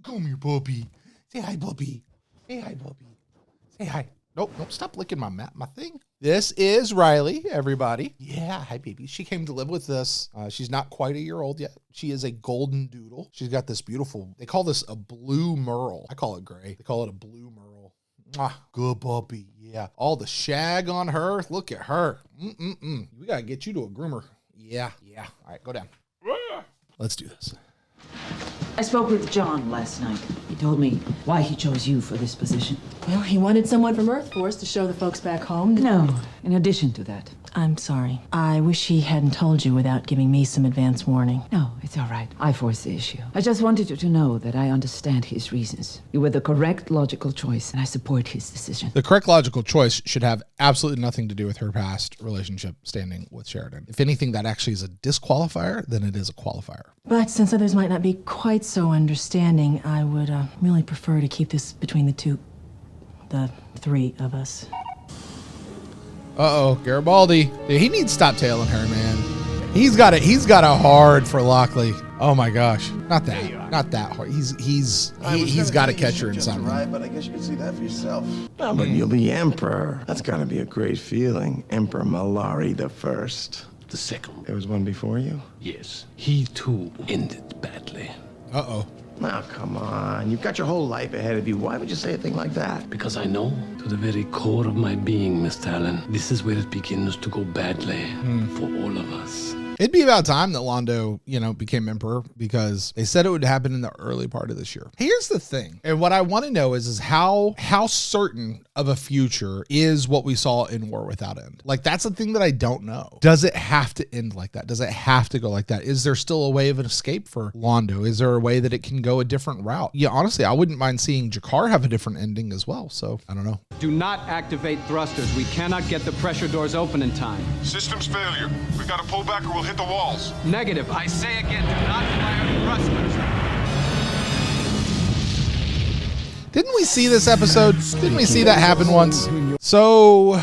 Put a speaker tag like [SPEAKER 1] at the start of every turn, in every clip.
[SPEAKER 1] Come here, puppy. Say hi, puppy. Say hi, puppy. Say hi. Nope, stop licking my thing. This is Riley, everybody. Yeah, hi, baby. She came to live with us. She's not quite a year old yet. She is a golden doodle. She's got this beautiful, they call this a blue merle. I call it gray. They call it a blue merle. Mwah, good puppy. Yeah, all the shag on her. Look at her. We got to get you to a groomer. Yeah. All right, go down. Let's do this.
[SPEAKER 2] I spoke with John last night. He told me why he chose you for this position.
[SPEAKER 3] Well, he wanted someone from Earth Force to show the folks back home.
[SPEAKER 2] No, in addition to that.
[SPEAKER 3] I'm sorry. I wish he hadn't told you without giving me some advance warning.
[SPEAKER 2] No, it's all right. I forced the issue. I just wanted you to know that I understand his reasons. You were the correct logical choice, and I support his decision.
[SPEAKER 1] The correct logical choice should have absolutely nothing to do with her past relationship standing with Sheridan. If anything, that actually is a disqualifier than it is a qualifier.
[SPEAKER 3] But since others might not be quite so understanding, I would really prefer to keep this between the three of us.
[SPEAKER 1] Uh-oh, Garibaldi. Yeah, he needs to stop tailing her, man. He's got a hard for Lockley. Oh my gosh. Not that hard. He's got to catch her in something.
[SPEAKER 4] Right, but I guess you can see that for yourself. Oh, but you'll be emperor. That's got to be a great feeling. Emperor Malari the First.
[SPEAKER 5] The second.
[SPEAKER 4] There was one before you?
[SPEAKER 5] Yes. He too ended badly.
[SPEAKER 1] Uh-oh.
[SPEAKER 4] Now, come on. You've got your whole life ahead of you. Why would you say a thing like that?
[SPEAKER 5] Because I know to the very core of my being, Mr. Allen, this is where it begins to go badly for all of us.
[SPEAKER 1] It'd be about time that Londo, became emperor, because they said it would happen in the early part of this year. Here's the thing. And what I want to know is how certain of a future is what we saw in War Without End. Like, that's the thing that I don't know. Does it have to end like that? Does it have to go like that? Is there still a way of an escape for Londo? Is there a way that it can go a different route? Yeah, honestly, I wouldn't mind seeing Jakar have a different ending as well. So I don't know.
[SPEAKER 6] Do not activate thrusters. We cannot get the pressure doors open in time.
[SPEAKER 7] Systems failure. We've got to pull back or we'll hit the walls.
[SPEAKER 6] Negative. I say again, do not fire thrusters.
[SPEAKER 1] Didn't we see this episode? Didn't we see that happen once? So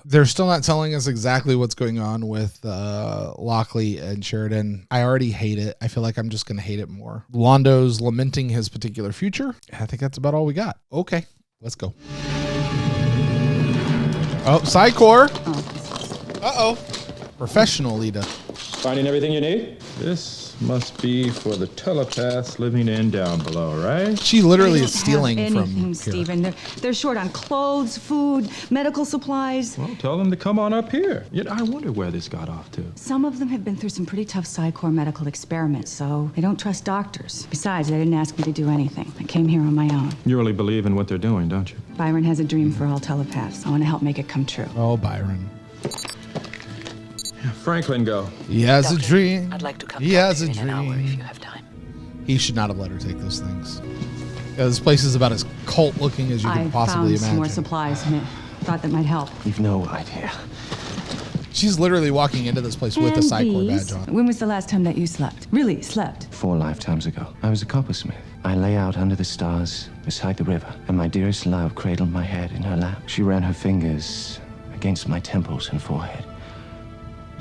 [SPEAKER 1] they're still not telling us exactly what's going on with Lockley and Sheridan. I already hate it. I feel like I'm just going to hate it more. Londo's lamenting his particular future. I think that's about all we got. Okay, let's go. Oh, Psychor. Uh-oh. Professional Lyta.
[SPEAKER 8] Finding everything you need? This must be for the telepaths living in down below, right?
[SPEAKER 1] She literally is stealing from
[SPEAKER 9] anything, Stephen. They're short on clothes, food, medical supplies.
[SPEAKER 8] Well, tell them to come on up here. Yet I wonder where this got off to.
[SPEAKER 9] Some of them have been through some pretty tough Psychor medical experiments, so they don't trust doctors. Besides, they didn't ask me to do anything. I came here on my own.
[SPEAKER 8] You really believe in what they're doing, don't you?
[SPEAKER 9] Byron has a dream for all telepaths. I want to help make it come true.
[SPEAKER 1] Oh, Byron.
[SPEAKER 8] Franklin, go.
[SPEAKER 1] He has a dream.
[SPEAKER 2] I'd like to come
[SPEAKER 1] He
[SPEAKER 2] talk
[SPEAKER 1] has
[SPEAKER 2] to you
[SPEAKER 1] a
[SPEAKER 2] in an hour
[SPEAKER 1] dream.
[SPEAKER 2] if you have time.
[SPEAKER 1] He should not have let her take those things. Yeah, this place is about as cult looking as you can possibly
[SPEAKER 9] I found some
[SPEAKER 1] imagine.
[SPEAKER 9] more supplies and thought that might help.
[SPEAKER 4] You've no idea.
[SPEAKER 1] She's literally walking into this place with a Psychor badge on.
[SPEAKER 9] When was the last time that you slept? Really slept?
[SPEAKER 4] 4 lifetimes ago, I was a coppersmith. I lay out under the stars beside the river, and my dearest love cradled my head in her lap. She ran her fingers against my temples and forehead.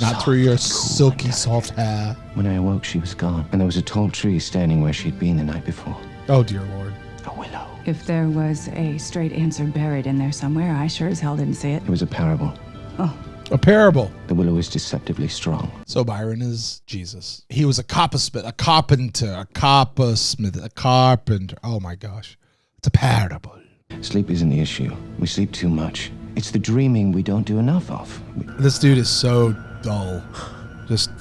[SPEAKER 1] Not through your silky soft hair.
[SPEAKER 4] When I awoke, she was gone, and there was a tall tree standing where she'd been the night before.
[SPEAKER 1] Oh, dear Lord.
[SPEAKER 4] A willow.
[SPEAKER 9] If there was a straight answer buried in there somewhere, I sure as hell didn't see it.
[SPEAKER 4] It was a parable.
[SPEAKER 9] Oh.
[SPEAKER 1] A parable.
[SPEAKER 4] The willow is deceptively strong.
[SPEAKER 1] So Byron is Jesus. He was a coppersmith, a carpenter, a coppersmith, a carpenter. Oh my gosh. It's a parable.
[SPEAKER 4] Sleep isn't the issue. We sleep too much. It's the dreaming we don't do enough of.
[SPEAKER 1] This dude is so dull. Just.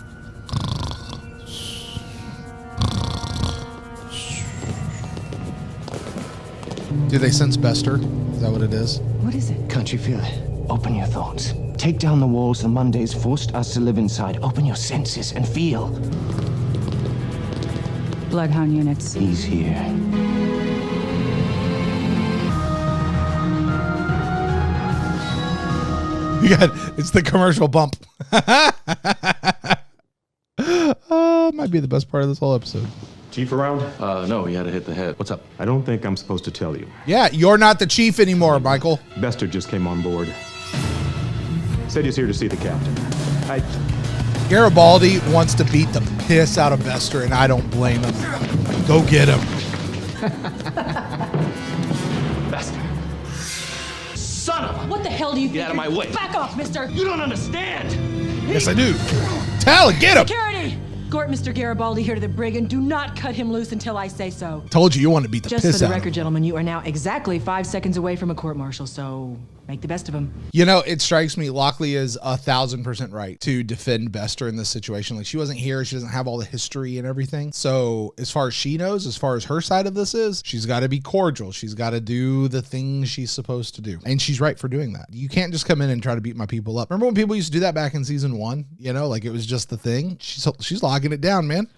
[SPEAKER 1] Do they sense Bester? Is that what it is?
[SPEAKER 9] What is it?
[SPEAKER 4] Can't you feel it? Open your thoughts. Take down the walls the Mondays forced us to live inside. Open your senses and feel.
[SPEAKER 9] Bloodhound units.
[SPEAKER 4] He's here.
[SPEAKER 1] It's the commercial bump. Might be the best part of this whole episode.
[SPEAKER 8] Chief around?
[SPEAKER 5] No, he had to hit the head. What's up?
[SPEAKER 8] I don't think I'm supposed to tell you.
[SPEAKER 1] Yeah, you're not the chief anymore, Michael.
[SPEAKER 8] Bester just came on board. Said he's here to see the captain.
[SPEAKER 1] Garibaldi wants to beat the piss out of Bester, and I don't blame him. Go get him.
[SPEAKER 4] Bastard. Son of a...
[SPEAKER 3] What the hell do you think?
[SPEAKER 4] Get out of my way.
[SPEAKER 3] Back off, mister!
[SPEAKER 4] You don't understand!
[SPEAKER 1] Yes, I do. Talon, get him!
[SPEAKER 3] Security! Escort Mr. Garibaldi here to the brig and do not cut him loose until I say so.
[SPEAKER 1] Told you, you want to beat the
[SPEAKER 3] Just
[SPEAKER 1] piss
[SPEAKER 3] for the
[SPEAKER 1] out of
[SPEAKER 3] record,
[SPEAKER 1] him.
[SPEAKER 3] gentlemen, you are now exactly 5 seconds away from a court-martial, so make the best of him.
[SPEAKER 1] You know, it strikes me Lockley is 1,000% right to defend Bester in this situation. Like, she wasn't here. She doesn't have all the history and everything. So as far as she knows, as far as her side of this is, she's got to be cordial. She's got to do the things she's supposed to do. And she's right for doing that. You can't just come in and try to beat my people up. Remember when people used to do that back in season 1? You know, like it was just the thing. She's locking it down, man.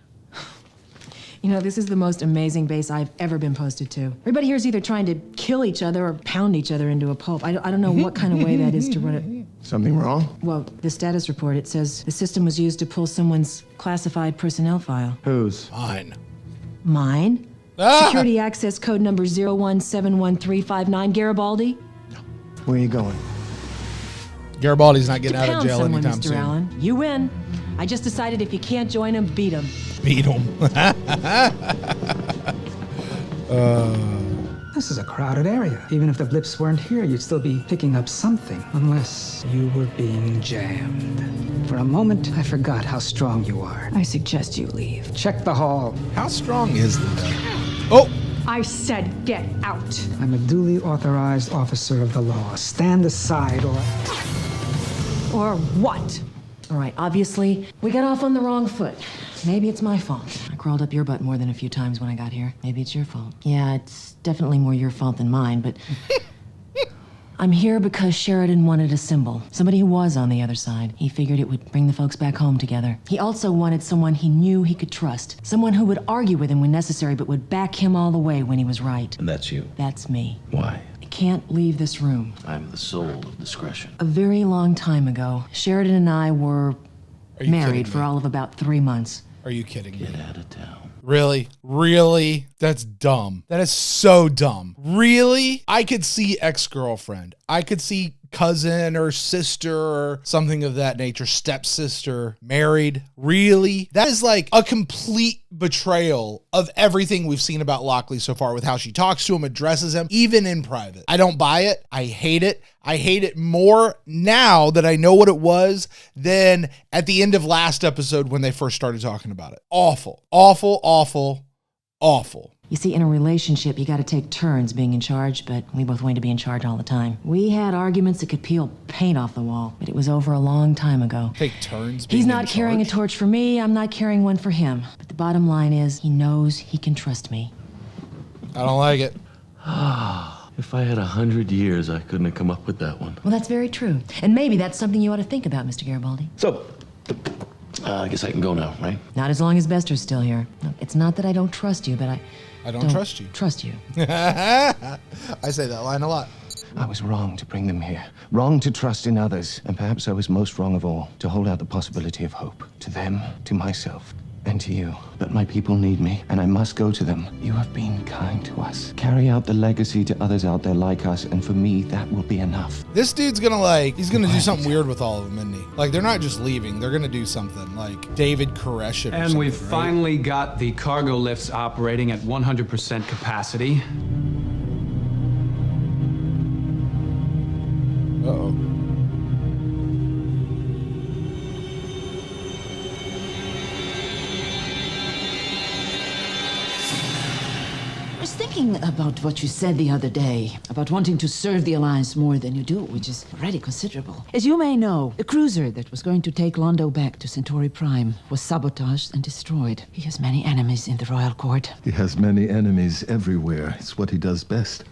[SPEAKER 3] You know, this is the most amazing base I've ever been posted to. Everybody here is either trying to kill each other or pound each other into a pulp. I don't know what kind of way that is to run it.
[SPEAKER 4] Something wrong?
[SPEAKER 3] Well, the status report, it says the system was used to pull someone's classified personnel file.
[SPEAKER 4] Whose?
[SPEAKER 1] Fine.
[SPEAKER 3] Mine? Security access code number 0171359. Garibaldi?
[SPEAKER 4] Where are you going?
[SPEAKER 1] Garibaldi's not getting
[SPEAKER 3] To
[SPEAKER 1] out of
[SPEAKER 3] pound
[SPEAKER 1] jail
[SPEAKER 3] someone,
[SPEAKER 1] anytime
[SPEAKER 3] Mr.
[SPEAKER 1] soon.
[SPEAKER 3] Allen. You win. I just decided if you can't join him, beat him.
[SPEAKER 1] Beat him.
[SPEAKER 10] This is a crowded area. Even if the blips weren't here, you'd still be picking up something, unless you were being jammed. For a moment, I forgot how strong you are.
[SPEAKER 2] I suggest you leave.
[SPEAKER 10] Check the hall.
[SPEAKER 1] How strong is the guy? Oh!
[SPEAKER 9] I said get out.
[SPEAKER 10] I'm a duly authorized officer of the law. Stand aside or...
[SPEAKER 9] Or what?
[SPEAKER 3] All right, obviously, we got off on the wrong foot. Maybe it's my fault. I crawled up your butt more than a few times when I got here. Maybe it's your fault. Yeah, it's definitely more your fault than mine, but... I'm here because Sheridan wanted a symbol. Somebody who was on the other side. He figured it would bring the folks back home together. He also wanted someone he knew he could trust. Someone who would argue with him when necessary, but would back him all the way when he was right.
[SPEAKER 5] And that's you.
[SPEAKER 3] That's me.
[SPEAKER 5] Why?
[SPEAKER 3] I can't leave this room.
[SPEAKER 5] I'm the soul of discretion.
[SPEAKER 3] A very long time ago, Sheridan and I were
[SPEAKER 1] you
[SPEAKER 3] married
[SPEAKER 1] kidding
[SPEAKER 3] for
[SPEAKER 1] me?
[SPEAKER 3] all of about 3 months.
[SPEAKER 1] Are you kidding me?
[SPEAKER 5] Get out of town.
[SPEAKER 1] Really? Really? That's dumb. That is so dumb. Really? I could see ex-girlfriend. I could see cousin or sister or something of that nature, stepsister, married. Really? That is like a complete betrayal of everything we've seen about Lockley so far with how she talks to him, addresses him, even in private. I don't buy it. I hate it. I hate it more now that I know what it was than at the end of last episode when they first started talking about it. Awful, awful, awful, awful.
[SPEAKER 3] You see, in a relationship, you gotta take turns being in charge, but we both wanted to be in charge all the time. We had arguments that could peel paint off the wall, but it was over a long time ago.
[SPEAKER 1] Take turns being
[SPEAKER 3] He's not
[SPEAKER 1] in
[SPEAKER 3] carrying a
[SPEAKER 1] charge?
[SPEAKER 3] torch for me, I'm not carrying one for him. But the bottom line is, he knows he can trust me.
[SPEAKER 1] I don't like it.
[SPEAKER 5] If I had 100 years, I couldn't have come up with that one.
[SPEAKER 3] Well, that's very true. And maybe that's something you ought to think about, Mr. Garibaldi.
[SPEAKER 5] So, I guess I can go now, right?
[SPEAKER 3] Not as long as Bester's still here. Look, it's not that I don't trust you, but I
[SPEAKER 1] don't trust you.
[SPEAKER 3] Trust you.
[SPEAKER 1] I say that line a lot.
[SPEAKER 4] I was wrong to bring them here. Wrong to trust in others. And perhaps I was most wrong of all, to hold out the possibility of hope. To them, to myself, and to you. But my people need me, and I must go to them. You have been kind to us. Carry out the legacy to others out there like us, and for me, that will be enough.
[SPEAKER 1] This dude's gonna he's gonna do something weird with all of them, isn't he? Like, they're not just leaving, they're gonna do something like David Koresh it or
[SPEAKER 6] And
[SPEAKER 1] something,
[SPEAKER 6] we've
[SPEAKER 1] right?
[SPEAKER 6] finally got the cargo lifts operating at 100% capacity.
[SPEAKER 1] Uh-oh.
[SPEAKER 2] I was thinking about what you said the other day, about wanting to serve the Alliance more than you do, which is already considerable. As you may know, the cruiser that was going to take Londo back to Centauri Prime was sabotaged and destroyed. He has many enemies in the royal court.
[SPEAKER 11] He has many enemies everywhere. It's what he does best.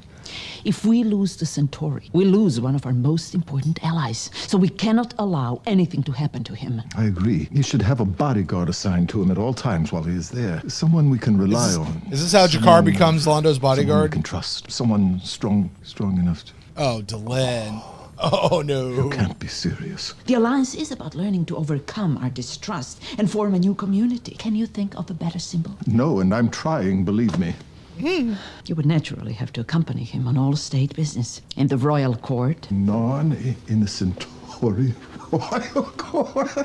[SPEAKER 2] If we lose the Centauri, we lose one of our most important allies. So we cannot allow anything to happen to him.
[SPEAKER 11] I agree. He should have a bodyguard assigned to him at all times while he is there. Someone we can rely on.
[SPEAKER 1] Is this how Jakar becomes Londo's
[SPEAKER 11] Someone we
[SPEAKER 1] bodyguard?
[SPEAKER 11] can trust. Someone strong enough to...
[SPEAKER 1] Oh, Delenn. Oh, no.
[SPEAKER 11] You can't be serious.
[SPEAKER 2] The Alliance is about learning to overcome our distrust and form a new community. Can you think of a better symbol?
[SPEAKER 11] No, and I'm trying, believe me.
[SPEAKER 2] You would naturally have to accompany him on all state business. In the royal court.
[SPEAKER 11] Non-innocent Centauri Why, of course.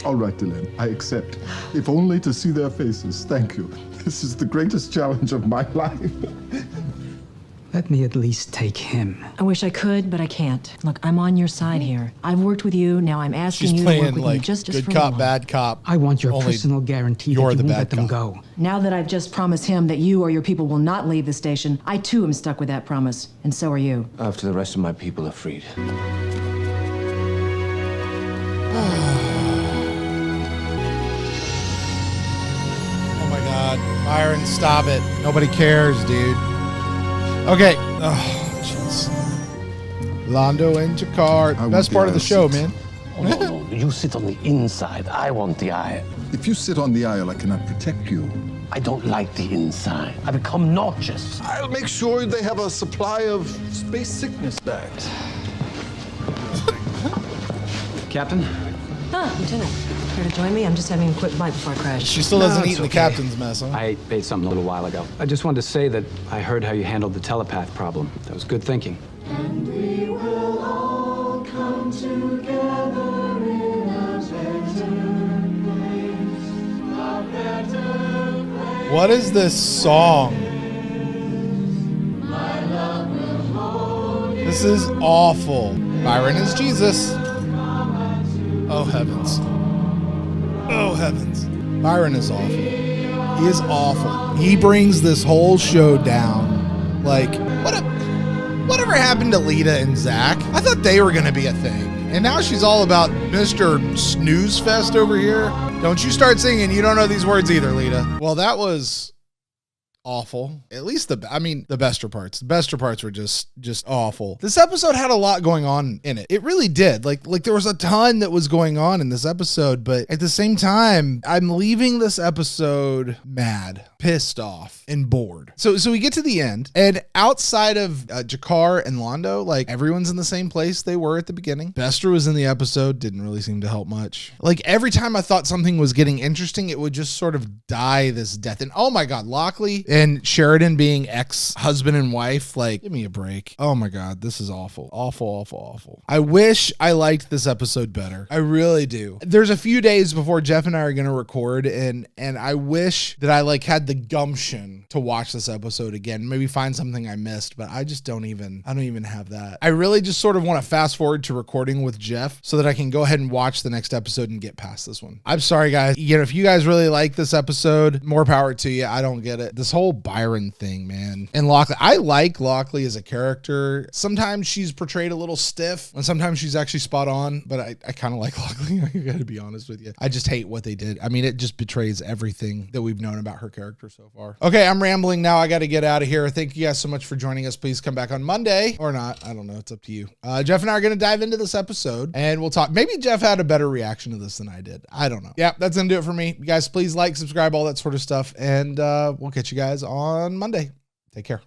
[SPEAKER 11] All right, Delenn, I accept. If only to see their faces. Thank you. This is the greatest challenge of my life.
[SPEAKER 10] Let me at least take him.
[SPEAKER 3] I wish I could, but I can't. Look, I'm on your side here. I've worked with you, now I'm asking
[SPEAKER 1] She's
[SPEAKER 3] you to work
[SPEAKER 1] playing
[SPEAKER 3] with
[SPEAKER 1] like
[SPEAKER 3] me just
[SPEAKER 1] good
[SPEAKER 3] for
[SPEAKER 1] cop,
[SPEAKER 3] a while.
[SPEAKER 1] bad cop.
[SPEAKER 10] I want your
[SPEAKER 1] Only
[SPEAKER 10] personal guarantee that you
[SPEAKER 1] you're
[SPEAKER 10] won't
[SPEAKER 1] the bad
[SPEAKER 10] let them
[SPEAKER 1] cop.
[SPEAKER 10] go.
[SPEAKER 3] Now that I've just promised him that you or your people will not leave the station, I too am stuck with that promise, and so are you.
[SPEAKER 4] After the rest of my people are freed.
[SPEAKER 1] Oh my God, Byron, stop it. Nobody cares, dude. Okay. Oh, jeez. Londo and Jakar.
[SPEAKER 11] I
[SPEAKER 1] Best
[SPEAKER 11] want
[SPEAKER 1] part of the
[SPEAKER 11] the
[SPEAKER 1] show,
[SPEAKER 11] aisle
[SPEAKER 1] man.
[SPEAKER 5] Oh, no. You sit on the inside. I want the eye.
[SPEAKER 11] If you sit on the aisle, I cannot protect you.
[SPEAKER 5] I don't like the inside. I become nauseous.
[SPEAKER 11] I'll make sure they have a supply of space sickness bags.
[SPEAKER 6] Captain?
[SPEAKER 3] Lieutenant. Here to join me? I'm just having a quick bite before I crash.
[SPEAKER 1] She still doesn't
[SPEAKER 6] No,
[SPEAKER 1] eat
[SPEAKER 6] it's
[SPEAKER 1] in the
[SPEAKER 6] okay.
[SPEAKER 1] captain's mess, huh?
[SPEAKER 6] I ate something a little while ago. I just wanted to say that I heard how you handled the telepath problem. That was good thinking.
[SPEAKER 1] What is this song? This is awful. Byron is Jesus. Oh heavens. Oh heavens. Byron is awful. He is awful. He brings this whole show down. Like, whatever happened to Lyta and Zach? I thought they were gonna be a thing. And now she's all about Mr. Snooze Fest over here. Don't you start singing. You don't know these words either, Lyta. Well, that was awful. At least the bester parts. The bester parts were just awful. This episode had a lot going on in it. It really did. Like there was a ton that was going on in this episode, but at the same time, I'm leaving this episode mad, pissed off, and bored. So we get to the end, and outside of Jakar and Londo, like everyone's in the same place they were at the beginning. Bester was in the episode, didn't really seem to help much. Like every time I thought something was getting interesting, it would just sort of die this death. And oh my God, Lockley and Sheridan being ex-husband and wife, like, give me a break. Oh my God, this is awful. Awful, awful, awful. I wish I liked this episode better. I really do. There's a few days before Jeff and I are going to record, and I wish that I like had the gumption to watch this episode again, maybe find something I missed, but I just don't even have that. I really just sort of want to fast forward to recording with Jeff so that I can go ahead and watch the next episode and get past this one. I'm sorry, guys. You know, if you guys really like this episode, more power to you. I don't get it. This whole Byron thing, man. And Lockley, I like Lockley as a character. Sometimes she's portrayed a little stiff, and sometimes she's actually spot on, but I kind of like Lockley. I gotta be honest with you. I just hate what they did. I mean, it just betrays everything that we've known about her character so far. Okay, I'm rambling now. I got to get out of here. Thank you guys so much for joining us. Please come back on Monday or not. I don't know. It's up to you. Jeff and I are going to dive into this episode, and we'll talk. Maybe Jeff had a better reaction to this than I did. I don't know. Yeah, that's going to do it for me. You guys, please like, subscribe, all that sort of stuff, and we'll catch you guys on Monday. Take care.